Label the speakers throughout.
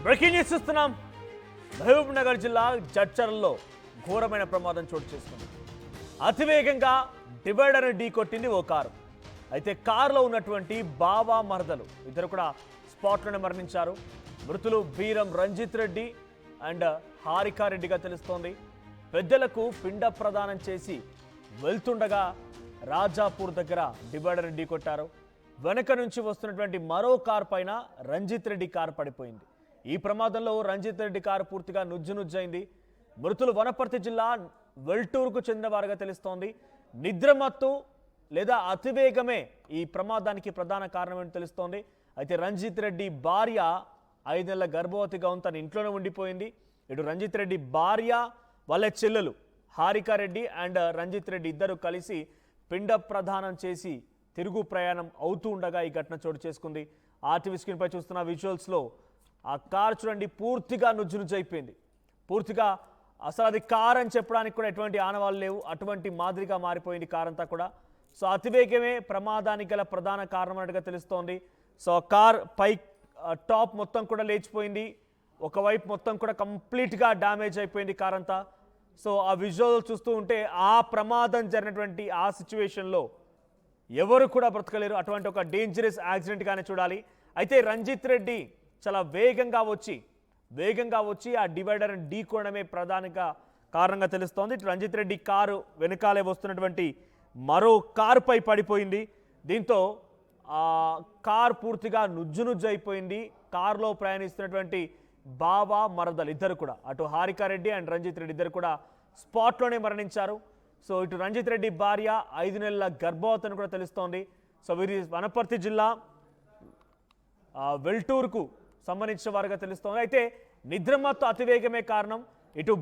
Speaker 1: Breaking news చూస్తున్నాం. మహబూబ్ నగర్ జిల్లా జడ్చర్లలో ఘోరమైన ప్రమాదం చోటు చేసుకుంది. అతివేగంగా డివైడర్ ఢీ కొట్టింది ఓ కారు. అయితే కారులో ఉన్నటువంటి బావా మరదలు ఇద్దరు కూడా స్పాట్లోనే మరణించారు. మృతులు బీరం రంజిత్ రెడ్డి అండ్ హారికారెడ్డిగా తెలుస్తోంది. పెద్దలకు పిండ ప్రదానం చేసి వెళ్తుండగా రాజాపూర్ దగ్గర డివైడర్ ఢీ కొట్టారు. వెనక నుంచి వస్తున్నటువంటి మరో కార్ పైన రంజిత్ రెడ్డి కారు పడిపోయింది. ఈ ప్రమాదంలో రంజిత్ రెడ్డి కారు పూర్తిగా నుజ్జునుజ్జైంది. మృతులు వనపర్తి జిల్లా వెల్టూరుకు చెందినవారుగా తెలుస్తోంది. నిద్రమత్తు లేదా అతివేగమే ఈ ప్రమాదానికి ప్రధాన కారణమని తెలుస్తోంది. అయితే రంజిత్ రెడ్డి భార్య 5 నెలల గర్భవతిగా ఉంది, తన ఇంట్లోనే ఉండిపోయింది. ఇటు రంజిత్ రెడ్డి భార్య వాళ్ళ చెల్లెలు హారికారెడ్డి అండ్ రంజిత్ రెడ్డి ఇద్దరు కలిసి పిండ ప్రదానం చేసి తిరుగు ప్రయాణం అవుతూ ఉండగా ఈ ఘటన చోటు చేసుకుంది. ఆర్టీవీ స్క్రీన్పై చూస్తున్న విజువల్స్లో ఆ కార్ చూడండి, పూర్తిగా నుజ్జునుజ్జైపోయింది. పూర్తిగా అసలు అది కార్ అని చెప్పడానికి కూడా ఎటువంటి ఆనవాళ్ళు లేవు, అటువంటి మాదిరిగా మారిపోయింది కార్ అంతా కూడా. సో అతివేగమే ప్రమాదానికి గల ప్రధాన కారణం అన్నట్టుగా తెలుస్తోంది. సో కార్ పై టాప్ మొత్తం కూడా లేచిపోయింది, ఒకవైపు మొత్తం కూడా కంప్లీట్గా డ్యామేజ్ అయిపోయింది కార్ అంతా. సో ఆ విజువల్ చూస్తూ ఉంటే ఆ ప్రమాదం జరిగినటువంటి ఆ సిచ్యువేషన్లో ఎవరు కూడా బ్రతకలేరు. అటువంటి ఒక డేంజరస్ యాక్సిడెంట్గానే చూడాలి. అయితే రంజిత్ రెడ్డి చాలా వేగంగా వచ్చి ఆ డివైడర్ని ఢీకొనడమే ప్రధానంగా కారణంగా తెలుస్తోంది. రంజిత్ రెడ్డి కారు వెనకాలే వస్తున్నటువంటి మరో కారుపై పడిపోయింది. దీంతో ఆ కారు పూర్తిగా నుజ్జునుజ్జైపోయింది. కారులో ప్రయాణిస్తున్నటువంటి బావా మరదలు ఇద్దరు కూడా, అటు హారికారెడ్డి అండ్ రంజిత్ రెడ్డి ఇద్దరు కూడా స్పాట్లోనే మరణించారు. సో ఇటు రంజిత్ రెడ్డి భార్య 5 నెలల గర్భవతిని కూడా తెలుస్తోంది. సో వీరి వనపర్తి జిల్లా వెల్టూరుకు సంబంధించిన వారుగా తెలుస్తోంది. అయితే నిద్రమత్తు అతివేగమే కారణం. ఇటు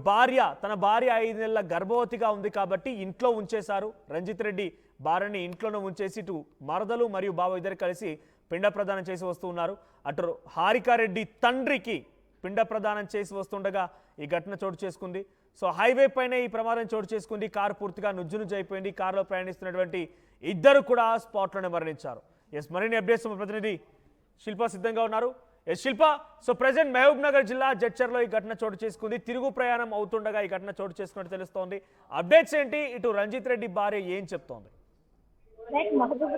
Speaker 1: తన భార్య 5 నెలల గర్భవతిగా ఉంది కాబట్టి ఇంట్లో ఉంచేశారు. రంజిత్ రెడ్డి భార్యని ఇంట్లోనే ఉంచేసి ఇటు మరదలు మరియు బావ ఇద్దరు కలిసి పిండ ప్రదానం చేసి వస్తూ ఉన్నారు. అటు హారికారెడ్డి తండ్రికి పిండ ప్రదానం చేసి వస్తుండగా ఈ ఘటన చోటు చేసుకుంది. సో హైవే పైన ఈ ప్రమాదం చోటు చేసుకుంది. కారు పూర్తిగా నుజ్జునుజ్జైపోయింది. కారులో ప్రయాణిస్తున్నటువంటి ఇద్దరు కూడా స్పాట్లోనే మరణించారు. మరిన్ని అప్డేట్స్ ప్రతినిధి శిల్ప సిద్ధంగా ఉన్నారు. శిల్ప, సో ప్రెసెంట్ మహబూబ్ నగర్ జిల్లా జడ్చర్లో ఈ ఘటన చోటు చేసుకుంది. తిరుగు ప్రయాణం అవుతుండగా ఈ ఘటన చోటు చేసుకున్నట్టు తెలుస్తోంది. అప్డేట్స్ ఏంటి? ఇటు రంజిత్ రెడ్డి భార్య ఏం చెప్తోంది?
Speaker 2: మహబూబ్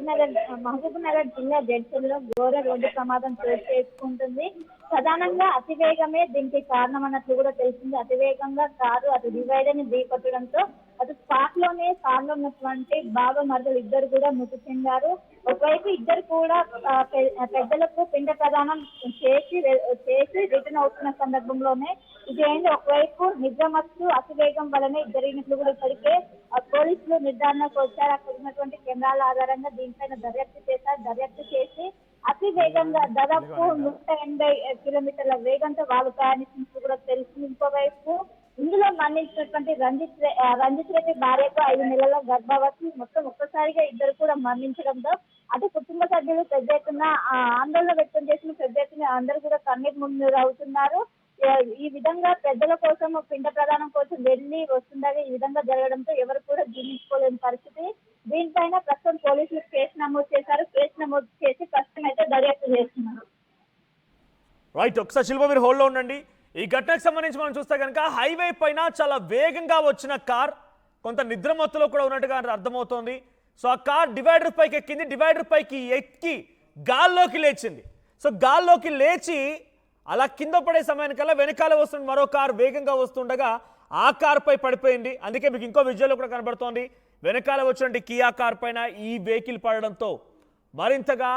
Speaker 2: నగర్ జిల్లా జడ్చర్లో ఘోర రోడ్డు ప్రమాదం చోటు చేసుకుంటుంది. ప్రధానంగా అతివేగమే దీనికి కారణం అన్నట్లు కూడా తెలిసింది. అతివేగంగా కారు అటు డివైడర్ ని ఢీకొట్టడంతో అటు స్పాట్ లోనే కారులో ఉన్నటువంటి బావ మరదలు ఇద్దరు కూడా మృతి చెందారు. ఒకవైపు ఇద్దరు కూడా పెద్దలకు పిండ ప్రదానం చేసి రిటర్న్ అవుతున్న సందర్భంలోనే ఇదేంటి, ఒకవైపు నిద్రమత్తు అతివేగం వలన జరిగినట్లు కూడా ఇప్పటికే పోలీసులు నిర్ధారణకు వచ్చారు. అక్కడ ఉన్నటువంటి కెమెరాల ఆధారంగా దీనిపైన దర్యాప్తు చేసి అతి వేగంగా దాదాపు 180 కిలోమీటర్ల వేగంతో వాళ్ళు ప్రయాణిస్తున్నట్లు కూడా తెలిసింది. ఇంకోవైపు ఇందులో మరణించినటువంటి రంజిత్ రెడ్డి భార్యకు 5 నెలల గర్భవతి మొత్తం ఒక్కసారిగా ఇద్దరు కూడా మరణించడంతో అటు కుటుంబ సభ్యులు పెద్ద ఎత్తున ఆందోళన వ్యక్తం చేసిన పెద్ద ఎత్తున అందరూ కూడా కన్నీరు మున్నీరు అవుతున్నారు. ఈ విధంగా పెద్దల కోసం పిండ ప్రదానం కోసం వెళ్లి వస్తుండగా ఈ విధంగా జరగడంతో ఎవరు కూడా జీర్ణించుకోలేని పరిస్థితి. దీనిపైన ప్రస్తుతం పోలీసులు కేసు నమోదు చేశారు. కేసు నమోదు చేసి ప్రస్తుతం అయితే దర్యాప్తు చేస్తున్నారు.
Speaker 1: రైట్, ఒకసారి శిల్ప మీరు హోల్డ్లో ఉండండి. ఈ ఘటనకు సంబంధించి మనం చూస్తే కనుక హైవే పైన చాలా వేగంగా వచ్చిన కార్ కొంత నిద్రమత్తులో కూడా ఉన్నట్టుగా అర్థమవుతోంది. సో ఆ కార్ డివైడర్ పైకి ఎక్కింది. డివైడర్ పైకి ఎక్కి గాల్లోకి లేచింది. సో గాల్లోకి లేచి అలా కింద పడే సమయానికల్లా వెనకాల వస్తున్న మరో కారు వేగంగా వస్తుండగా ఆ కార్ పై పడిపోయింది. అందుకే మీకు ఇంకో విజువల్ కూడా కనబడుతోంది. వెనకాల వచ్చినటువంటి కియా కార్ పైన ఈ వెహికల్ పడడంతో మరింతగా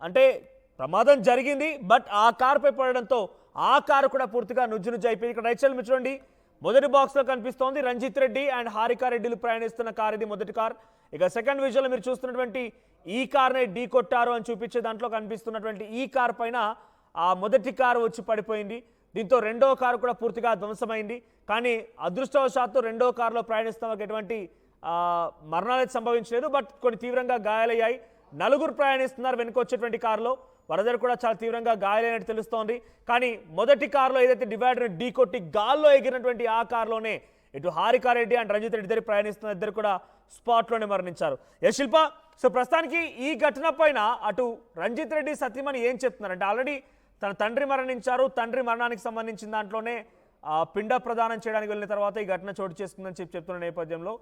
Speaker 1: అంటే ప్రమాదం జరిగింది, బట్ ఆ కార్ పై పడడంతో ఆ కారు కూడా పూర్తిగా నుజ్జునుజ్జైపోయింది. ఇక్కడ రైట్ సైడ్ మీరు చూడండి, మొదటి బాక్స్లో కనిపిస్తోంది రంజిత్ రెడ్డి అండ్ హారికారెడ్డిలు ప్రయాణిస్తున్న కార్ ఇది మొదటి కార్. ఇక సెకండ్ విజువల్ మీరు చూస్తున్నటువంటి ఈ కార్ని ఢీ కొట్టారు అని చూపించే దాంట్లో కనిపిస్తున్నటువంటి ఈ కార్ పైన ఆ మొదటి కారు వచ్చి పడిపోయింది. దీంతో రెండో కారు కూడా పూర్తిగా ధ్వంసమైంది. కానీ అదృష్టవశాత్తు రెండో కారులో ప్రయాణిస్తున్న వాళ్ళకి ఎటువంటి మరణాలు సంభవించలేదు, బట్ కొన్ని తీవ్రంగా గాయాలయ్యాయి. 4 ప్రయాణిస్తున్నారు వెనుక వచ్చేటువంటి కారులో. వరదలు కూడా చాలా తీవ్రంగా గాయాలైనట్టు తెలుస్తోంది. కానీ మొదటి కారులో ఏదైతే డివైడర్ని ఢీకొట్టి గాల్లో ఎగిరినటువంటి ఆ కారులోనే ఇటు హారికారెడ్డి అండ్ రంజిత్ రెడ్డి ఇద్దరు ప్రయాణిస్తున్న ఇద్దరు కూడా స్పాట్లోనే మరణించారు. శిల్ప, సో ప్రస్తుతానికి ఈ ఘటన పైన అటు రంజిత్ రెడ్డి సతీమణి ఏం చెప్తున్నారు అంటే ఆల్రెడీ తన తండ్రి మరణించారు. తండ్రి మరణానికి సంబంధించిన దాంట్లోనే పిండ ప్రదానం చేయడానికి వెళ్ళిన తర్వాత ఈ ఘటన చోటు చేసుకుందని చెప్తున్న నేపథ్యంలో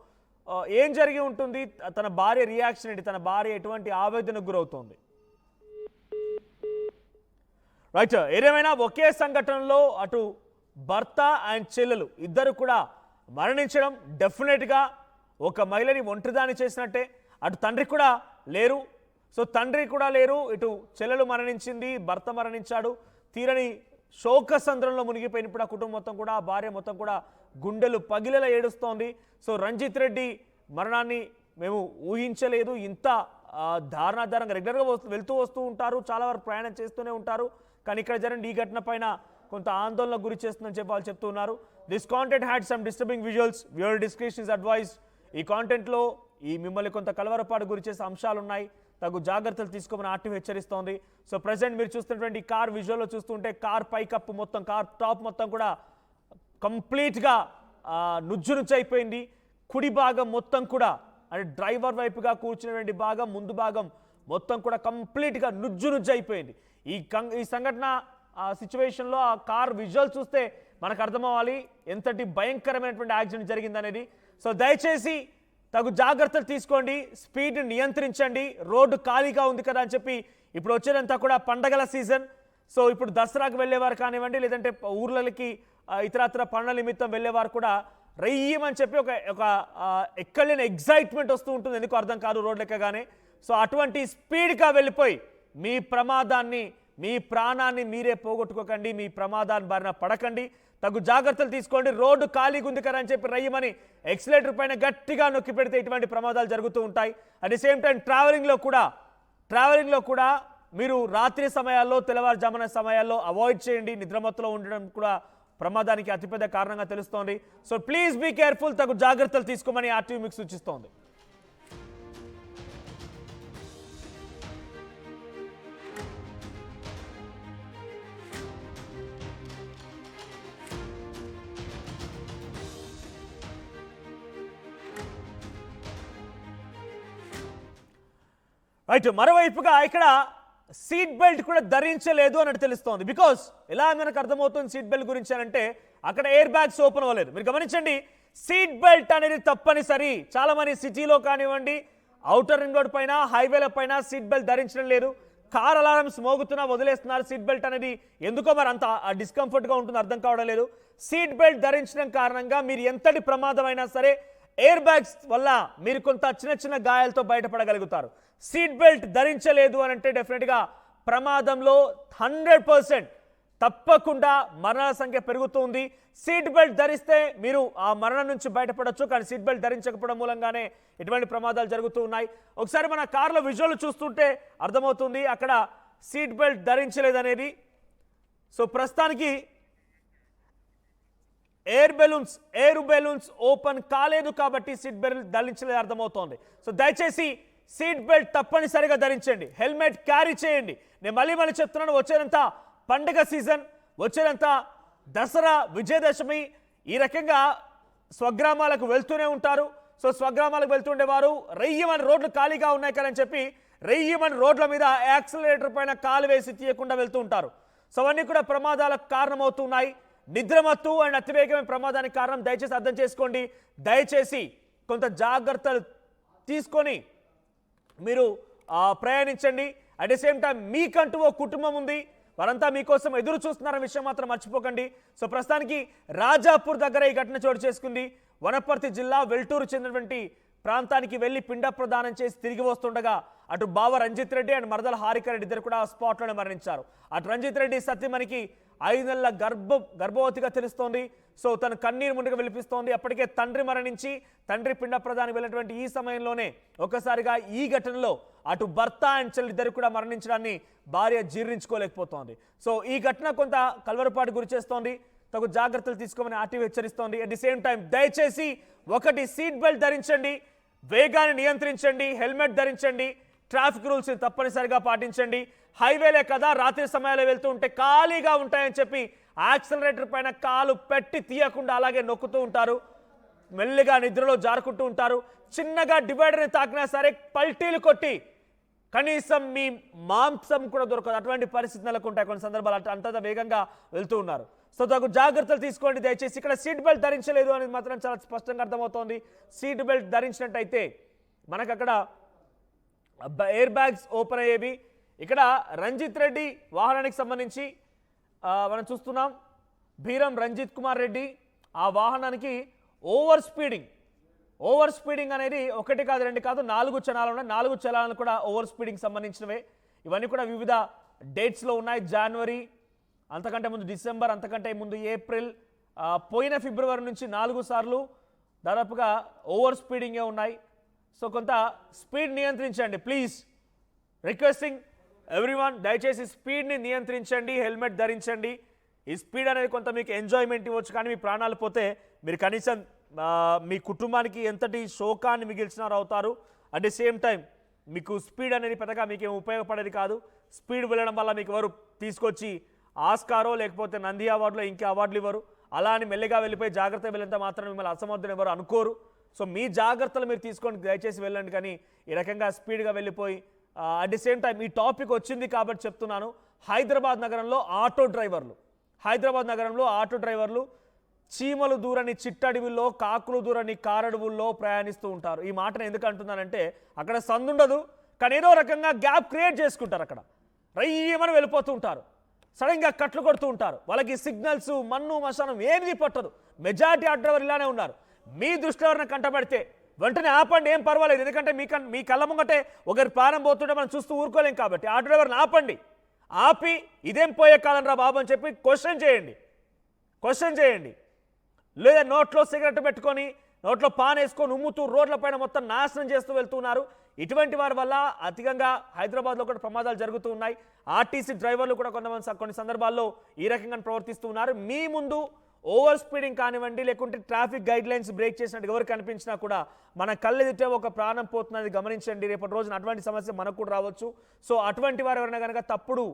Speaker 1: ఏం జరిగి ఉంటుంది, తన భార్య రియాక్షన్ ఏంటి, తన భార్య ఎటువంటి ఆవేదనకు గురవుతోంది? రైట్, ఏదేమైనా ఒకే సంఘటనలో అటు భర్త అండ్ చెల్లెలు ఇద్దరు కూడా మరణించడం డెఫినెట్గా ఒక మహిళని ఒంటరిదాన్ని చేసినట్టే. అటు తండ్రి కూడా లేరు, సో తండ్రి కూడా లేరు, ఇటు చెల్లెలు మరణించింది, భర్త మరణించాడు. తీరని శోకసంద్రంలో మునిగిపోయినప్పుడు ఆ కుటుంబం మొత్తం కూడా, ఆ భార్య మొత్తం కూడా గుండెలు పగిలేలా ఏడుస్తోంది. సో రంజిత్ రెడ్డి మరణాన్ని మేము ఊహించలేదు, ఇంత దారుణాధారంగా రెగ్యులర్గా వెళ్తూ వస్తూ ఉంటారు, చాలా వరకు ప్రయాణం చేస్తూనే ఉంటారు, కానీ ఇక్కడ జరిగిన ఈ ఘటన పైన కొంత ఆందోళనకు గురి చేస్తుందని చెప్పి వాళ్ళు చెప్తున్నారు. This content had some disturbing visuals, viewer description is advised. ఈ కాంటెంట్లో ఈ మిమ్మల్ని కొంత కలవరపాటు గురి చేసే అంశాలు ఉన్నాయి, తగు జాగ్రత్తలు తీసుకోమని ఆర్టీవీ హెచ్చరిస్తోంది. సో ప్రజెంట్ మీరు చూస్తున్నటువంటి కార్ విజువల్లో చూస్తుంటే కార్ పైకప్పు మొత్తం, కార్ టాప్ మొత్తం కూడా కంప్లీట్గా నుజ్జు నుజ్జు అయిపోయింది. కుడి భాగం మొత్తం కూడా అంటే డ్రైవర్ వైపుగా కూర్చున్నటువంటి భాగం, ముందు భాగం మొత్తం కూడా కంప్లీట్గా నుజ్జు నుజ్జు అయిపోయింది. ఈ సంఘటన సిచ్యువేషన్లో ఆ కార్ విజువల్ చూస్తే మనకు అర్థమవ్వాలి ఎంతటి భయంకరమైనటువంటి యాక్సిడెంట్ జరిగిందనేది. సో దయచేసి తగు జాగ్రత్తలు తీసుకోండి, స్పీడ్ నియంత్రించండి. రోడ్డు ఖాళీగా ఉంది కదా అని చెప్పి ఇప్పుడు వచ్చేదంతా కూడా పండగల సీజన్. సో ఇప్పుడు దసరాకు వెళ్ళేవారు కానివ్వండి, లేదంటే ఊర్లకి ఇతరత్ర పనుల నిమిత్తం వెళ్ళేవారు కూడా రయ్యమని చెప్పి ఒక ఎక్కలేని ఎగ్జైట్మెంట్ వస్తూ ఉంటుంది, ఎందుకు అర్థం కాదు రోడ్లు ఎక్కగానే. సో అటువంటి స్పీడ్గా వెళ్ళిపోయి మీ ప్రమాదాన్ని, మీ ప్రాణాన్ని మీరే పోగొట్టుకోకండి, మీ ప్రమాదాన్ని బారిన పడకండి. తగు జాగ్రత్తలు తీసుకోండి. రోడ్డు ఖాళీగా ఉంది కదా అని చెప్పి రయ్యమని ఎక్సిలేటర్ పైన గట్టిగా నొక్కి పెడితే ఇటువంటి ప్రమాదాలు జరుగుతూ ఉంటాయి. అట్ ది సేమ్ టైం ట్రావెలింగ్లో కూడా మీరు రాత్రి సమయాల్లో, తెల్లవారుజామున సమయాల్లో అవాయిడ్ చేయండి. నిద్రమత్తులో ఉండడం కూడా ప్రమాదానికి అతిపెద్ద కారణంగా తెలుస్తోంది. సో ప్లీజ్ బీ కేర్ఫుల్, తగు జాగ్రత్తలు తీసుకోమని ఆర్టీవీ మీకు సూచిస్తోంది. రైట్, మరోవైపుగా ఇక్కడ సీట్ బెల్ట్ కూడా ధరించలేదు అన్నట్టు తెలుస్తోంది. బికాస్ ఎలా మనకు అర్థమవుతుంది సీట్ బెల్ట్ గురించి అంటే అక్కడ ఎయిర్ బ్యాగ్స్ ఓపెన్ అవ్వలేదు. మీరు గమనించండి, సీట్ బెల్ట్ అనేది తప్పనిసరి. చాలా మంది సిటీలో కానివ్వండి, ఔటర్ రింగ్ రోడ్ పైన, హైవేల పైన సీట్ బెల్ట్ ధరించడం లేదు. కార్ అలారమ్స్ మోగుతున్నా వదిలేస్తున్నారు. సీట్ బెల్ట్ అనేది ఎందుకో మరి అంత డిస్కంఫర్ట్గా ఉంటుంది, అర్థం కావడం లేదు. సీట్ బెల్ట్ ధరించడం కారణంగా మీరు ఎంతటి ప్రమాదం అయినా సరే ఎయిర్ బ్యాగ్స్ వల్ల మీరు కొంత చిన్న చిన్న గాయాలతో బయటపడగలుగుతారు. సీట్ బెల్ట్ ధరించలేదు అని అంటే డెఫినెట్గా ప్రమాదంలో 100% తప్పకుండా మరణాల సంఖ్య పెరుగుతుంది. సీట్ బెల్ట్ ధరిస్తే మీరు ఆ మరణం నుంచి బయటపడవచ్చు, కానీ సీట్ బెల్ట్ ధరించకపోవడం మూలంగానే ఇటువంటి ప్రమాదాలు జరుగుతూ ఉన్నాయి. ఒకసారి మన కార్లో విజువల్ చూస్తుంటే అర్థమవుతుంది అక్కడ సీట్ బెల్ట్ ధరించలేదనేది. సో ప్రస్తుతానికి ఎయిర్ బెలూన్స్ ఓపెన్ కాలేదు కాబట్టి సీట్ బెల్ట్ ధరించలేదు అర్థమవుతోంది. సో దయచేసి సీట్ బెల్ట్ తప్పనిసరిగా ధరించండి, హెల్మెట్ క్యారీ చేయండి. నేను మళ్ళీ చెప్తున్నాను, వచ్చేదంతా పండుగ సీజన్, వచ్చేదంతా దసరా, విజయదశమి, ఈ రకంగా స్వగ్రామాలకు వెళ్తూనే ఉంటారు. సో స్వగ్రామాలకు వెళ్తుండేవారు రెయ్యమని రోడ్లు ఖాళీగా ఉన్నాయి కదా అని చెప్పి రెయ్యమని రోడ్ల మీద యాక్సిలరేటర్ పైన కాలు వేసి తీయకుండా వెళ్తూ ఉంటారు. సో అవన్నీ కూడా ప్రమాదాలకు కారణమవుతున్నాయి. నిద్రమత్తు అండ్ అతివేగమైన ప్రమాదానికి కారణం. దయచేసి అర్థం చేసుకోండి, దయచేసి కొంత జాగ్రత్తలు తీసుకొని మీరు ప్రయాణించండి. అట్ ది సేమ్ టైం మీకంటూ ఓ కుటుంబం ఉంది, వారంతా మీకోసం ఎదురు చూస్తున్నారన్న విషయం మాత్రం మర్చిపోకండి. సో ప్రస్తుతానికి రాజాపూర్ దగ్గర ఈ ఘటన చోటు చేసుకుంది. వనపర్తి జిల్లా వెల్టూరు చెందినటువంటి ప్రాంతానికి వెళ్లి పిండ ప్రదానం చేసి తిరిగి వస్తుండగా అటు బావ రంజిత్ రెడ్డి అండ్ మరదల హారిక రెడ్డి ఇద్దరు కూడా స్పాట్లోనే మరణించారు. అటు రంజిత్ రెడ్డి సత్యమణికి 5 నెలల గర్భవతిగా తెలుస్తోంది. సో తను కన్నీరు ముందుగా విలిపిస్తోంది. అప్పటికే తండ్రి మరణించి తండ్రి పిండ ప్రదానికి వెళ్ళినటువంటి ఈ సమయంలోనే ఒక్కసారిగా ఈ ఘటనలో అటు భర్త అండ్ చెల్లి ఇద్దరు కూడా మరణించడాన్ని భార్య జీర్ణించుకోలేకపోతోంది. సో ఈ ఘటన కొంత కలవరపాటు గురి చేస్తోంది. తగు జాగ్రత్తలు తీసుకోమని ఆర్టీవీ హెచ్చరిస్తోంది. అట్ ది సేమ్ టైం దయచేసి ఒకటి సీట్ బెల్ట్ ధరించండి, వేగాన్ని నియంత్రించండి, హెల్మెట్ ధరించండి, ట్రాఫిక్ రూల్స్ తప్పనిసరిగా పాటించండి. హైవేలే కదా, రాత్రి సమయాల్లో వెళ్తూ ఉంటే ఖాళీగా ఉంటాయని చెప్పి యాక్సిలరేటర్ పైన కాలు పెట్టి తీయకుండా అలాగే నొక్కుతూ ఉంటారు. మెల్లిగా నిద్రలో జారుకుంటూ ఉంటారు. చిన్నగా డివైడర్ని తాకినా సరే పల్టీలు కొట్టి కనీసం మీ మాంసం కూడా దొరకదు. అటువంటి పరిస్థితి నెలకొంటాయి కొన్ని సందర్భాలు. అంత వేగంగా వెళ్తూ ఉన్నారు. సో తగు జాగ్రత్తలు తీసుకోండి దయచేసి. ఇక్కడ సీట్ బెల్ట్ ధరించలేదు అనేది మాత్రం చాలా స్పష్టంగా అర్థమవుతోంది. సీట్ బెల్ట్ ధరించినట్టయితే మనకు అక్కడ ఎయిర్ బ్యాగ్స్ ఓపెన్ అయ్యేవి. ఇక్కడ రంజిత్ రెడ్డి వాహనానికి సంబంధించి మనం చూస్తున్నాం. బీరం రంజిత్ కుమార్ రెడ్డి ఆ వాహనానికి ఓవర్ స్పీడింగ్ అనేది ఒకటి కాదు, రెండు కాదు, 4 చలానాలు ఉన్నాయి. 4 చలానాలు కూడా ఓవర్ స్పీడింగ్ సంబంధించినవే. ఇవన్నీ కూడా వివిధ డేట్స్లో ఉన్నాయి. జనవరి, అంతకంటే ముందు డిసెంబర్, అంతకంటే ముందు ఏప్రిల్, పోయిన ఫిబ్రవరి నుంచి 4 సార్లు దాదాపుగా ఓవర్ స్పీడింగే ఉన్నాయి. సో కొంత స్పీడ్ నియంత్రించండి ప్లీజ్. రిక్వెస్టింగ్ ఎవ్రీవన్, దయచేసి స్పీడ్ని నియంత్రించండి, హెల్మెట్ ధరించండి. ఈ స్పీడ్ అనేది కొంత మీకు ఎంజాయ్మెంట్ ఇవ్వచ్చు, కానీ మీ ప్రాణాలు పోతే మీరు కనీసం మీ కుటుంబానికి ఎంతటి శోకాన్ని మిగిల్చినారు అవుతారు. అట్ ది సేమ్ టైం మీకు స్పీడ్ అనేది పెద్దగా మీకేం ఉపయోగపడేది కాదు. స్పీడ్ వెళ్ళడం వల్ల మీకు ఎవరు తీసుకొచ్చి ఆస్కారో లేకపోతే నంది అవార్డులో ఇంకే అవార్డులు ఇవ్వరు. అలా అని మెల్లిగా వెళ్ళిపోయి జాగ్రత్తగా వెళ్ళినంత మాత్రం మిమ్మల్ని అసమర్థులు ఎవరు అనుకోరు. సో మీ జాగ్రత్తలు మీరు తీసుకొని దయచేసి వెళ్ళండి, కానీ ఈ రకంగా స్పీడ్గా వెళ్ళిపోయి అట్ ది సేమ్ టైం ఈ టాపిక్ వచ్చింది కాబట్టి చెప్తున్నాను. హైదరాబాద్ నగరంలో ఆటో డ్రైవర్లు చీమలు దూరని చిట్టడవిలో, కాకులు దూరని కారడవుల్లో ప్రయాణిస్తూ ఉంటారు. ఈ మాటను ఎందుకు అంటున్నానంటే అక్కడ సందుండదు, కానీ ఏదో రకంగా గ్యాప్ క్రియేట్ చేసుకుంటారు. అక్కడ రయ్యమని వెళ్ళిపోతూ ఉంటారు, సడన్గా కట్లు కొడుతూ ఉంటారు. వాళ్ళకి సిగ్నల్స్, మన్ను మశానం ఏది పట్టదు. మెజారిటీ ఆటో డ్రైవర్ ఇలానే ఉన్నారు. మీ దృష్టిలో ఎవరైనా కంటపడితే వెంటనే ఆపండి, ఏం పర్వాలేదు. ఎందుకంటే మీ కళ్ళ ముంగటే ఒకరి ప్రాణం పోతుంటే మనం చూస్తూ ఊరుకోలేం కాబట్టి ఆటో డ్రైవర్ని ఆపి ఇదేం పోయే కాలం రా బాబు అని చెప్పి క్వశ్చన్ చేయండి. లేదా నోట్లో సిగరెట్ పెట్టుకొని, నోట్లో పాన్ వేసుకొని ఉమ్ముతూ రోడ్లపైన మొత్తం నాశనం చేస్తూ వెళ్తున్నారు. ఇటువంటి వారి వల్ల అధికంగా హైదరాబాద్లో కూడా ప్రమాదాలు జరుగుతూ ఉన్నాయి. ఆర్టీసీ డ్రైవర్లు కూడా కొన్ని సందర్భాల్లో ఈ రకంగా ప్రవర్తిస్తూ ఉన్నారు. మీ ముందు ఓవర్ స్పీడింగ్ కానివ్వండి, లేకుంటే ట్రాఫిక్ గైడ్ లైన్స్ బ్రేక్ చేసినట్టు ఎవరు కనిపించినా కూడా మన కళ్ళెదిటే ఒక ప్రాణం పోతున్నది గమనించండి. రేపటి రోజున అటువంటి సమస్య మనకు కూడా రావచ్చు. సో అటువంటి వారు ఎవరైనా కనుక తప్పుడు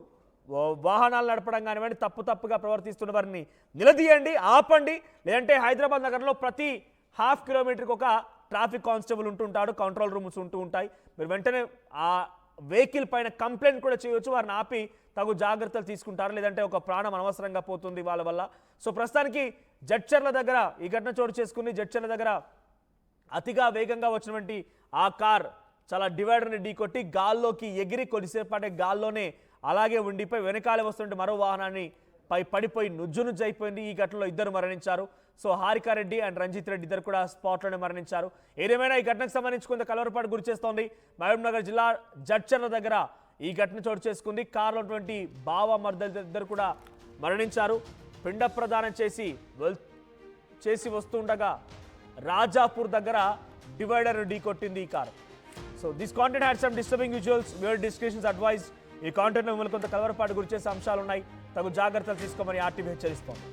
Speaker 1: వాహనాలు నడపడం కానివ్వండి, తప్పుగా ప్రవర్తిస్తున్న వారిని నిలదీయండి, ఆపండి. లేదంటే హైదరాబాద్ నగరంలో ప్రతి ½ కిలోమీటర్కి ఒక ట్రాఫిక్ కానిస్టేబుల్ ఉంటుంటాడు, కంట్రోల్ రూమ్స్ ఉంటూ ఉంటాయి. మీరు వెంటనే ఆ వెహికల్ పైన కంప్లైంట్ కూడా చేయవచ్చు. వారిని ఆపి తగు జాగ్రత్తలు తీసుకుంటారు, లేదంటే ఒక ప్రాణం అనవసరంగా పోతుంది వాళ్ళ వల్ల. సో ప్రస్తుతానికి జడ్చర్ల దగ్గర ఈ ఘటన చోటు చేసుకుని, జడ్చర్ల దగ్గర అతిగా వేగంగా వచ్చినటువంటి ఆ కార్ చాలా డివైడర్ని ఢీకొట్టి గాల్లోకి ఎగిరి కొద్దిసేపటి గాల్లోనే అలాగే ఉండిపోయి వెనకాల వస్తుంటే మరో వాహనాన్ని పడిపోయి నుజ్జు అయిపోయింది. ఈ ఘటనలో 2 మరణించారు. సో హారికారెడ్డి అండ్ రంజిత్ రెడ్డి ఇద్దరు కూడా స్పాట్లోనే మరణించారు. ఏదేమైనా ఈ ఘటనకు సంబంధించి కొంత కలవరపాటు గురి చేస్తోంది. మహబూబ్నగర్ జిల్లా జడ్చర్ల దగ్గర ఈ ఘటన చోటు చేసుకుంది. కారులో ఉన్నటువంటి బావ మర్దలు ఇద్దరు కూడా మరణించారు. పిండ ప్రదానం చేసి వస్తుండగా రాజాపూర్ దగ్గర డివైడర్ ఢీకొట్టింది ఈ car. So this content had some disturbing visuals. Viewer descriptions advise. ఈ కాంటెంట్లో మిమ్మల్ని కొంత కలవరపాటు గురి చేసే అంశాలు ఉన్నాయి. తగు జాగ్రత్తలు తీసుకోమని ఆర్టీవీ హెచ్చరిస్తోంది.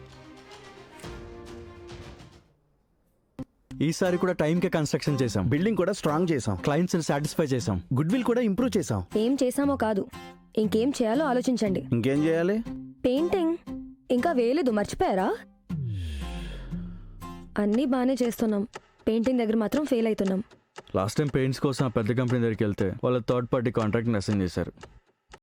Speaker 3: ఈసారి కూడా టైంకే కన్స్ట్రక్షన్ చేసాం,
Speaker 4: బిల్డింగ్ కూడా స్ట్రాంగ్ చేసాం,
Speaker 3: క్లయింట్స్ సాటిస్ఫై చేసాం,
Speaker 4: గుడ్ విల్ కూడా ఇంప్రూవ్ చేసాం.
Speaker 5: ఏం చేసామో కాదు, ఇంకేం చేయాలో ఆలోచించండి.
Speaker 4: ఇంకేం చేయాలి?
Speaker 5: పెయింటింగ్ ఇంకా వేయలేదు, మర్చిపోయారా? అన్నీ బాగానే చేస్తున్నాం, పెయింటింగ్ దగ్గర మాత్రం ఫెయిల్ అవుతున్నాం.
Speaker 3: లాస్ట్ టైం పెయింట్స్ కోసం ఆ పెద్ద కంపెనీ దగ్గరికి వెళ్తే వాళ్ళ థర్డ్ పార్టీ కాంట్రాక్ట్ని అసైన్ చేశారు.